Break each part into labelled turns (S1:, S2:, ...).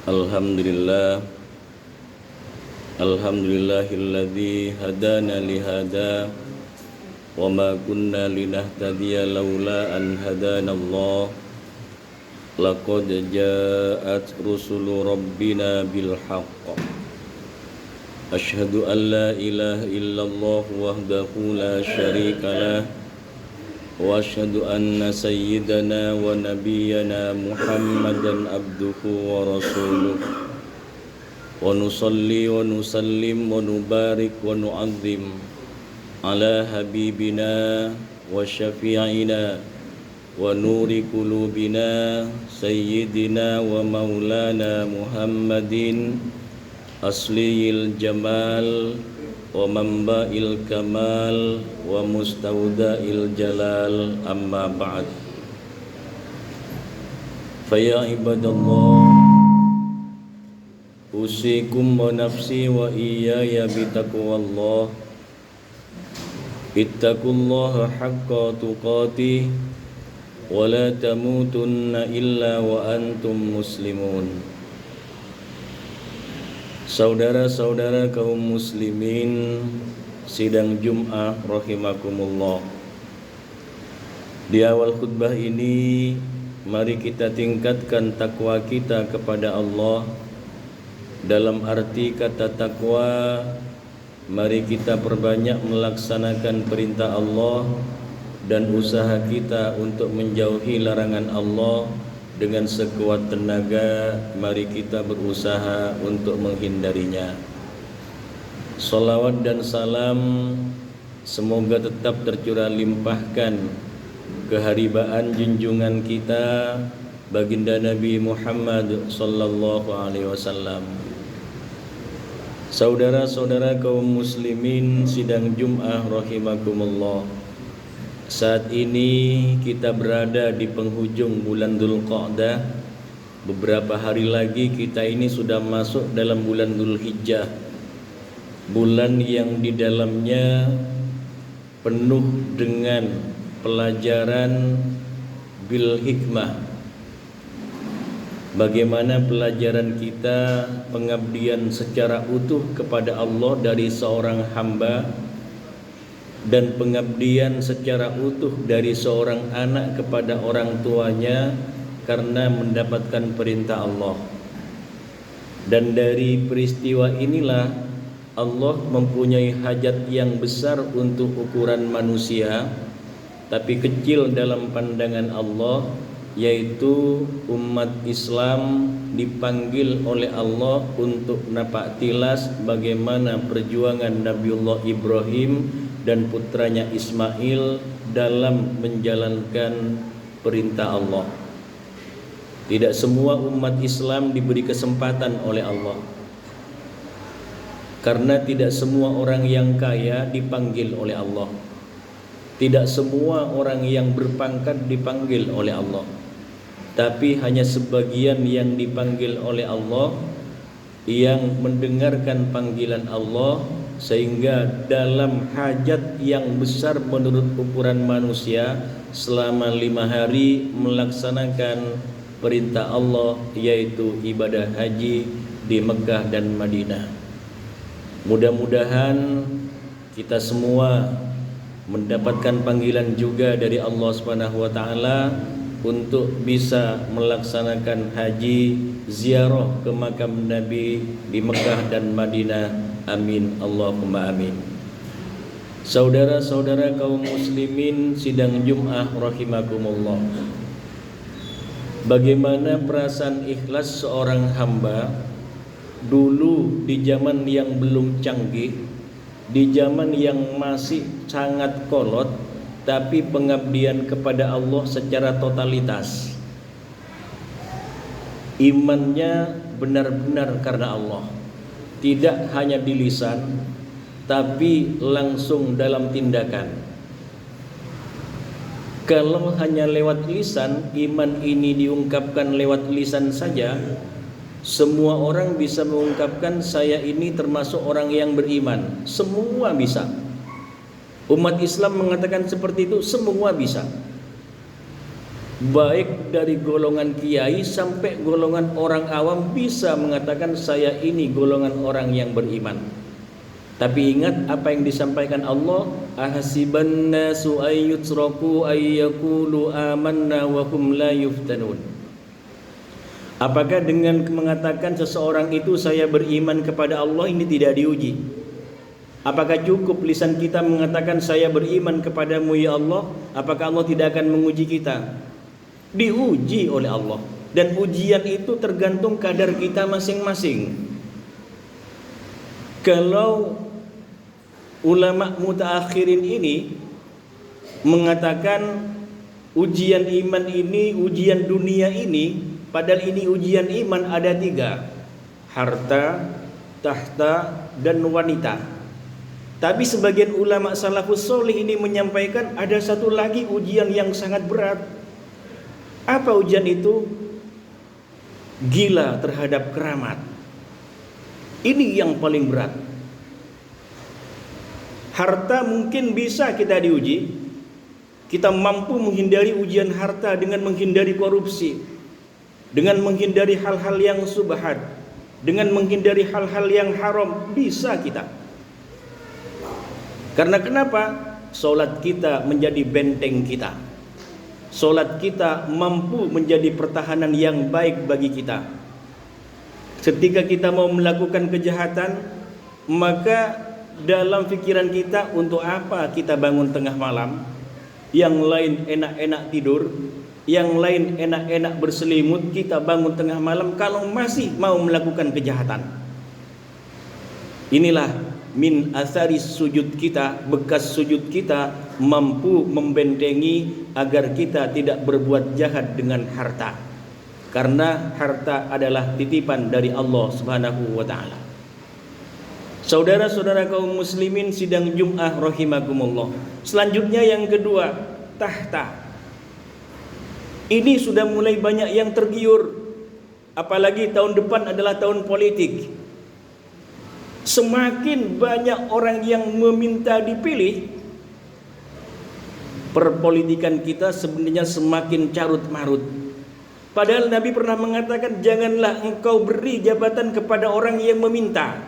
S1: Alhamdulillah, alhamdulillahilladzi hadana lihada wa ma kunna linahtadiya laula an hadanallah. Laqad ja'at rusulu rabbina bil haqq. Asyhadu an la ilaha illallah wahdahu la syarika lah wa asyhadu anna sayyidana wa nabiyyana Muhammadan abduhu wa rasuluh. Wa nusalli wa nusallim wa nubarik wa nu'azzim ala habibina wa syafi'ina wa nuri qulubina sayyidina wa maulana Muhammadin asliyil jamal wa manba'il kamal wa mustawda'il jalal, amma ba'd. Faya ibadallah, usikum wa nafsi wa iyaya bitaqwallah. Ittaqullaha haqqa tuqatih wa la tamutunna illa wa antum muslimun. Saudara-saudara kaum muslimin sidang Jum'ah rahimakumullah. Di awal khutbah ini mari kita tingkatkan takwa kita kepada Allah. Dalam arti kata takwa, mari kita perbanyak melaksanakan perintah Allah dan usaha kita untuk menjauhi larangan Allah. Dengan sekuat tenaga mari kita berusaha untuk menghindarinya. Salawat dan salam semoga tetap tercurah limpahkan keharibaan junjungan kita baginda Nabi Muhammad sallallahu alaihi wasallam. Saudara-saudara kaum muslimin sidang Jum'ah rahimakumullah. Saat ini kita berada di penghujung bulan Dzulqa'dah. Beberapa hari lagi kita ini sudah masuk dalam bulan Dzulhijjah, bulan yang di dalamnya penuh dengan pelajaran bil hikmah. Bagaimana pelajaran kita pengabdian secara utuh kepada Allah dari seorang hamba, dan pengabdian secara utuh dari seorang anak kepada orang tuanya karena mendapatkan perintah Allah. Dan dari peristiwa inilah Allah mempunyai hajat yang besar untuk ukuran manusia, tapi kecil dalam pandangan Allah, yaitu umat Islam dipanggil oleh Allah untuk napak tilas bagaimana perjuangan Nabiullah Ibrahim dan putranya Ismail dalam menjalankan perintah Allah. Tidak semua umat Islam diberi kesempatan oleh Allah, karena tidak semua orang yang kaya dipanggil oleh Allah. Tidak semua orang yang berpangkat dipanggil oleh Allah, tapi hanya sebagian yang dipanggil oleh Allah, yang mendengarkan panggilan Allah, sehingga dalam hajat yang besar menurut ukuran manusia selama 5 hari melaksanakan perintah Allah, yaitu ibadah haji di Mekah dan Madinah. Mudah-mudahan kita semua mendapatkan panggilan juga dari Allah Subhanahu wa taala untuk bisa melaksanakan haji ziarah ke makam Nabi di Mekah dan Madinah. Amin, Allahumma amin. Saudara-saudara kaum muslimin sidang Jum'ah rahimakumullah. Bagaimana perasaan ikhlas seorang hamba dulu di zaman yang belum canggih, di zaman yang masih sangat kolot, tapi pengabdian kepada Allah secara totalitas. Imannya benar-benar karena Allah, tidak hanya di lisan, tapi langsung dalam tindakan. Kalau hanya lewat lisan, iman ini diungkapkan lewat lisan saja, semua orang bisa mengungkapkan saya ini termasuk orang yang beriman. Semua bisa. Umat Islam mengatakan seperti itu, semua bisa. baik dari golongan kiai sampai golongan orang awam bisa mengatakan saya ini golongan orang yang beriman. Tapi ingat apa yang disampaikan Allah, ahasiban nasu ayyutraku ayyakulu amanna wa hum la yuftanun. Apakah dengan mengatakan seseorang itu saya beriman kepada Allah ini tidak diuji? Apakah cukup lisan kita mengatakan saya beriman kepadamu ya Allah? Apakah Allah tidak akan menguji kita? Diuji oleh Allah. Dan ujian itu tergantung kadar kita masing-masing. Kalau ulama mutaakhirin ini mengatakan ujian iman ini, ujian dunia ini, padahal ini ujian iman ada 3, harta, tahta, dan wanita. Tapi sebagian ulama salafus soleh ini menyampaikan ada satu lagi ujian yang sangat berat. Apa ujian itu? Gila terhadap keramat. Ini yang paling berat. Harta mungkin bisa kita diuji. Kita mampu menghindari ujian harta dengan menghindari korupsi, dengan menghindari hal-hal yang subhat, dengan menghindari hal-hal yang haram, bisa kita. Karena kenapa? Solat kita menjadi benteng kita. Solat kita mampu menjadi pertahanan yang baik bagi kita. Ketika kita mau melakukan kejahatan, maka dalam pikiran kita, untuk apa kita bangun tengah malam? Yang lain enak-enak tidur, yang lain enak-enak berselimut, kita bangun tengah malam kalau masih mau melakukan kejahatan. Inilah min athari sujud kita, bekas sujud kita mampu membentengi agar kita tidak berbuat jahat dengan harta. Karena harta adalah titipan dari Allah Subhanahu wa taala. Saudara-saudara kaum muslimin sidang Jum'ah rahimakumullah. Selanjutnya yang kedua, tahta. Ini sudah mulai banyak yang tergiur. Apalagi tahun depan adalah tahun politik. Semakin banyak orang yang meminta dipilih, perpolitikan kita sebenarnya semakin carut marut. Padahal Nabi pernah mengatakan, janganlah engkau beri jabatan kepada orang yang meminta.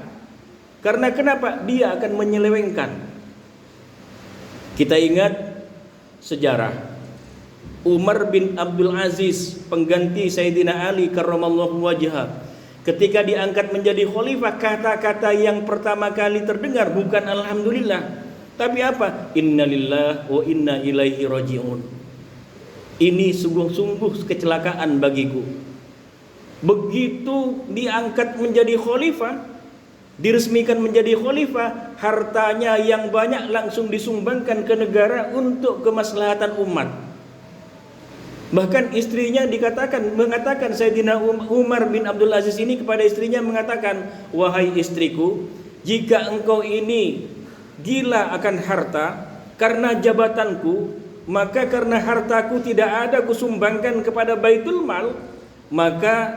S1: Karena kenapa? Dia akan menyelewengkan. Kita ingat sejarah Umar bin Abdul Aziz, pengganti Sayyidina Ali karramallahu wajhah. Ketika diangkat menjadi khalifah, kata-kata yang pertama kali terdengar bukan alhamdulillah, tapi apa? Innalillah wa inna ilaihi raji'un. Ini sungguh-sungguh kecelakaan bagiku. Begitu diangkat menjadi khalifah, diresmikan menjadi khalifah, hartanya yang banyak langsung disumbangkan ke negara untuk kemaslahatan umat. Bahkan istrinya mengatakan Sayyidina Umar bin Abdul Aziz ini kepada istrinya mengatakan, wahai istriku, jika engkau ini gila akan harta karena jabatanku, maka karena hartaku tidak ada kusumbangkan kepada Baitul Mal, maka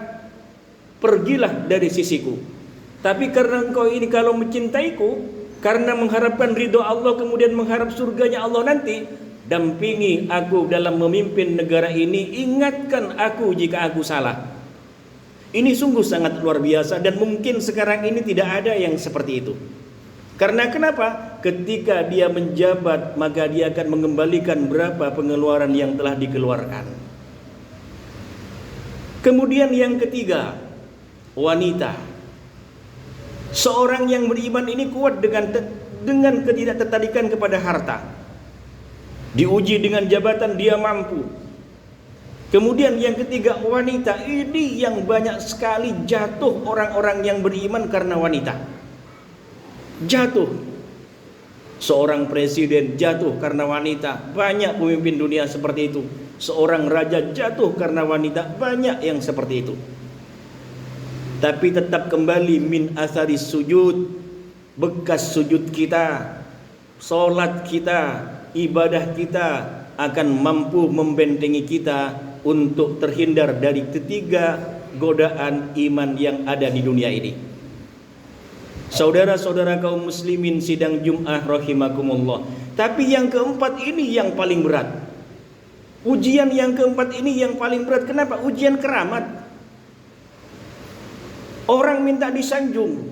S1: pergilah dari sisiku. Tapi karena engkau ini kalau mencintaiku, karena mengharapkan ridho Allah, kemudian mengharap surganya Allah nanti, dampingi aku dalam memimpin negara ini, ingatkan aku jika aku salah. Ini sungguh sangat luar biasa, dan mungkin sekarang ini tidak ada yang seperti itu. Karena kenapa? Ketika dia menjabat, maka dia akan mengembalikan berapa pengeluaran yang telah dikeluarkan. Kemudian yang ketiga, wanita. Seorang yang beriman ini kuat dengan ketidaktertarikan kepada harta. Diuji dengan jabatan, dia mampu. Kemudian yang ketiga, wanita. Ini yang banyak sekali jatuh orang-orang yang beriman karena wanita. Jatuh. Seorang presiden jatuh karena wanita. Banyak pemimpin dunia seperti itu. Seorang raja jatuh karena wanita. Banyak yang seperti itu. Tapi tetap kembali min athari sujud, bekas sujud kita, solat kita, ibadah kita akan mampu membentengi kita untuk terhindar dari ketiga godaan iman yang ada di dunia ini. Saudara-saudara kaum muslimin sidang Jum'ah rahimakumullah. Tapi yang keempat ini yang paling berat. Ujian yang keempat ini yang paling berat. Kenapa? Ujian keramat. Orang minta disanjung,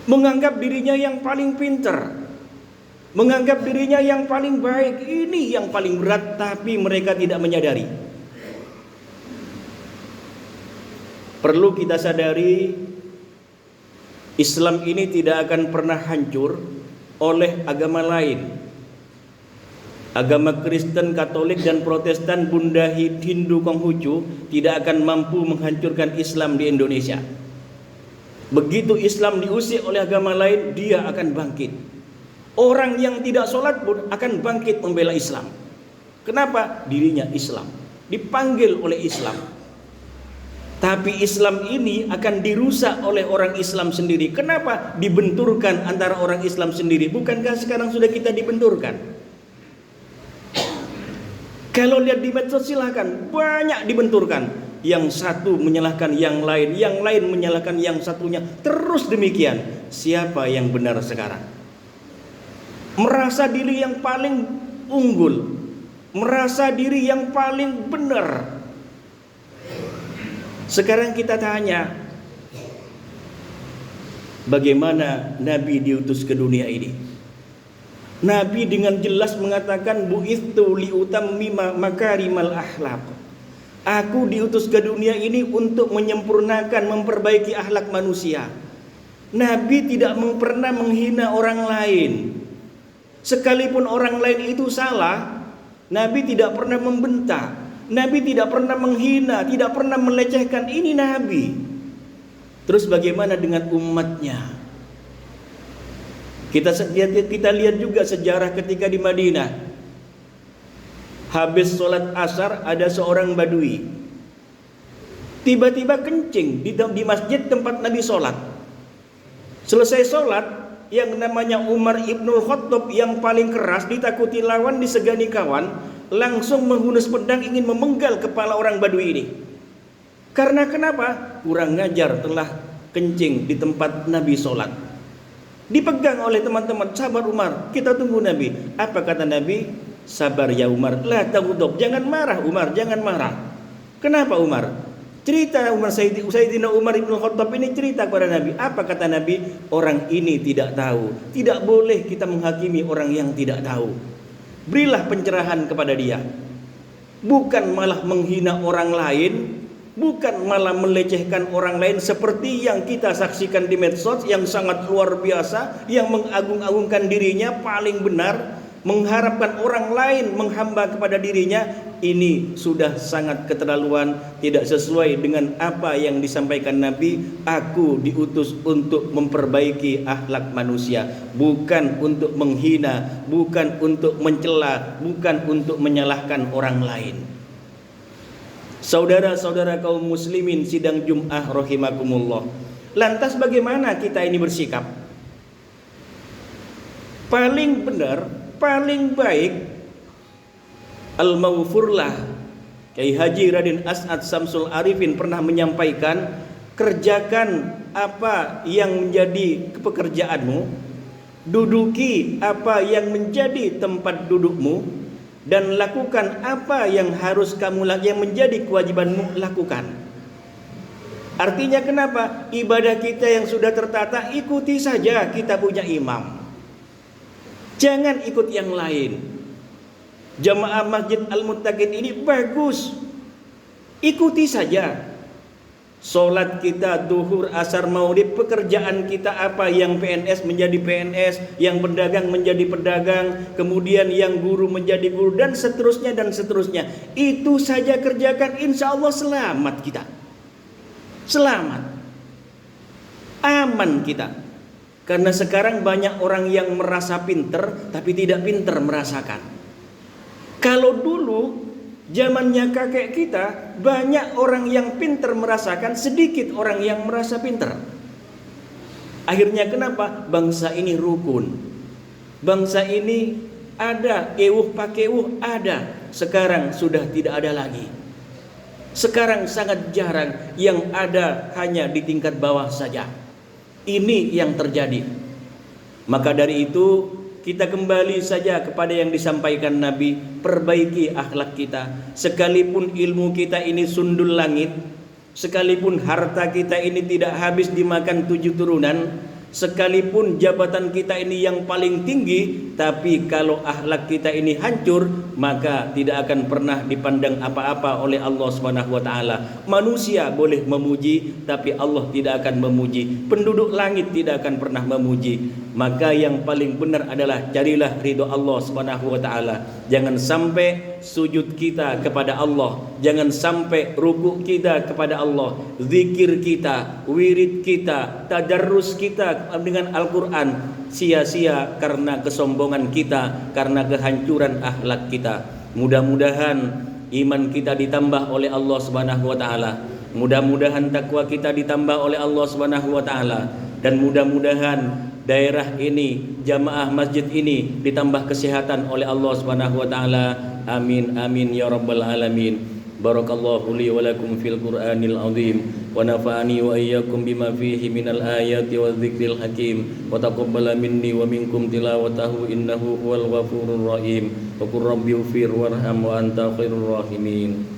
S1: menganggap dirinya yang paling pintar, menganggap dirinya yang paling baik. Ini yang paling berat, tapi mereka tidak menyadari. Perlu kita sadari, Islam ini tidak akan pernah hancur oleh agama lain. Agama Kristen, Katolik, dan Protestan, Bunda, Hindu, Konghucu tidak akan mampu menghancurkan Islam di Indonesia. Begitu Islam diusir oleh agama lain, dia akan bangkit. Orang yang tidak sholat pun akan bangkit membela Islam. Kenapa? Dirinya Islam, dipanggil oleh Islam. Tapi Islam ini akan dirusak oleh orang Islam sendiri. Kenapa? Dibenturkan antara orang Islam sendiri. Bukankah sekarang sudah kita dibenturkan? Kalau lihat di medsos silahkan, banyak dibenturkan. Yang satu menyalahkan yang lain menyalahkan yang satunya. Terus demikian. Siapa yang benar sekarang? Merasa diri yang paling unggul, merasa diri yang paling benar. Sekarang kita tanya, bagaimana Nabi diutus ke dunia ini? Nabi dengan jelas mengatakan, bu'ithu liutammima makarimal akhlaq. Aku diutus ke dunia ini untuk menyempurnakan, memperbaiki akhlak manusia. Nabi tidak pernah menghina orang lain. Sekalipun orang lain itu salah, Nabi tidak pernah membentak, Nabi tidak pernah menghina, tidak pernah melecehkan. Ini Nabi. Terus bagaimana dengan umatnya? Kita lihat juga sejarah ketika di Madinah. Habis sholat asar ada seorang badui, tiba-tiba kencing di masjid tempat Nabi sholat. Selesai sholat, yang namanya Umar ibnul Khattab yang paling keras, ditakuti lawan, disegani kawan, langsung menghunus pedang ingin memenggal kepala orang badui ini. Karena kenapa? Kurang ngajar, telah kencing di tempat Nabi sholat. Dipegang oleh teman-teman, sabar Umar, kita tunggu Nabi. Apa kata Nabi? Sabar ya Umar, la taghdab, jangan marah Umar, jangan marah. Kenapa Umar? Cerita Sayyidina Umar ibn Khattab ini cerita kepada Nabi. Apa kata Nabi? Orang ini tidak tahu. Tidak boleh kita menghakimi orang yang tidak tahu. Berilah pencerahan kepada dia. Bukan malah menghina orang lain, bukan malah melecehkan orang lain seperti yang kita saksikan di medsos yang sangat luar biasa, yang mengagung-agungkan dirinya paling benar, mengharapkan orang lain menghamba kepada dirinya. Ini sudah sangat keterlaluan, tidak sesuai dengan apa yang disampaikan Nabi. Aku diutus untuk memperbaiki akhlak manusia, bukan untuk menghina, bukan untuk mencela, bukan untuk menyalahkan orang lain. Saudara-saudara kaum muslimin sidang Jum'ah rahimakumullah. Lantas bagaimana kita ini bersikap? Paling benar, paling baik, Al-Mawfurlah Kyai Haji Raden As'ad Samsul Arifin pernah menyampaikan, kerjakan apa yang menjadi pekerjaanmu, duduki apa yang menjadi tempat dudukmu, dan lakukan apa yang harus kamu lakukan, yang menjadi kewajibanmu lakukan. Artinya kenapa? Ibadah kita yang sudah tertata, ikuti saja, kita punya imam. Jangan ikut yang lain. Jamaah Masjid Al-Muttaqin ini bagus, ikuti saja. Sholat kita duhur, asar, maulid, pekerjaan kita apa, yang PNS menjadi PNS, yang pedagang menjadi pedagang, kemudian yang guru menjadi guru, dan seterusnya dan seterusnya. Itu saja kerjakan, insya Allah selamat kita. Selamat, aman kita. Karena sekarang banyak orang yang merasa pinter tapi tidak pinter merasakan. Kalau dulu zamannya kakek kita, banyak orang yang pinter merasakan, sedikit orang yang merasa pinter. Akhirnya kenapa? Bangsa ini rukun, bangsa ini ada ewuh pakewuh, ada. Sekarang sudah tidak ada lagi. Sekarang sangat jarang, yang ada hanya di tingkat bawah saja. Ini yang terjadi. Maka dari itu kita kembali saja kepada yang disampaikan Nabi, perbaiki akhlak kita. Sekalipun ilmu kita ini sundul langit, sekalipun harta kita ini tidak habis dimakan 7 turunan, sekalipun jabatan kita ini yang paling tinggi, tapi kalau akhlak kita ini hancur, maka tidak akan pernah dipandang apa-apa oleh Allah Subhanahu wa taala. Manusia boleh memuji, tapi Allah tidak akan memuji. Penduduk langit tidak akan pernah memuji. Maka yang paling benar adalah carilah ridho Allah Subhanahu wa taala. Jangan sampai sujud kita kepada Allah, jangan sampai rukuk kita kepada Allah, zikir kita, wirid kita, tadarrus kita dengan Al-Qur'an sia-sia karena kesombongan kita, karena kehancuran akhlak kita. Mudah-mudahan iman kita ditambah oleh Allah Subhanahu wa taala. Mudah-mudahan takwa kita ditambah oleh Allah Subhanahu wa taala, dan mudah-mudahan daerah ini, jamaah masjid ini ditambah kesehatan oleh Allah Subhanahu wa taala. Amin amin ya rabbal alamin. Barakallahu li wa lakum fil Qur'anil azim wa nafa'ani wa iyyakum bima fihi minal ayati wadh-dhikril hakim wa taqabbala minni wa minkum tilawatahu innahu huwal ghafurur rahim. Wa qur rabbi ighfir warham wa anta khairur rahimin.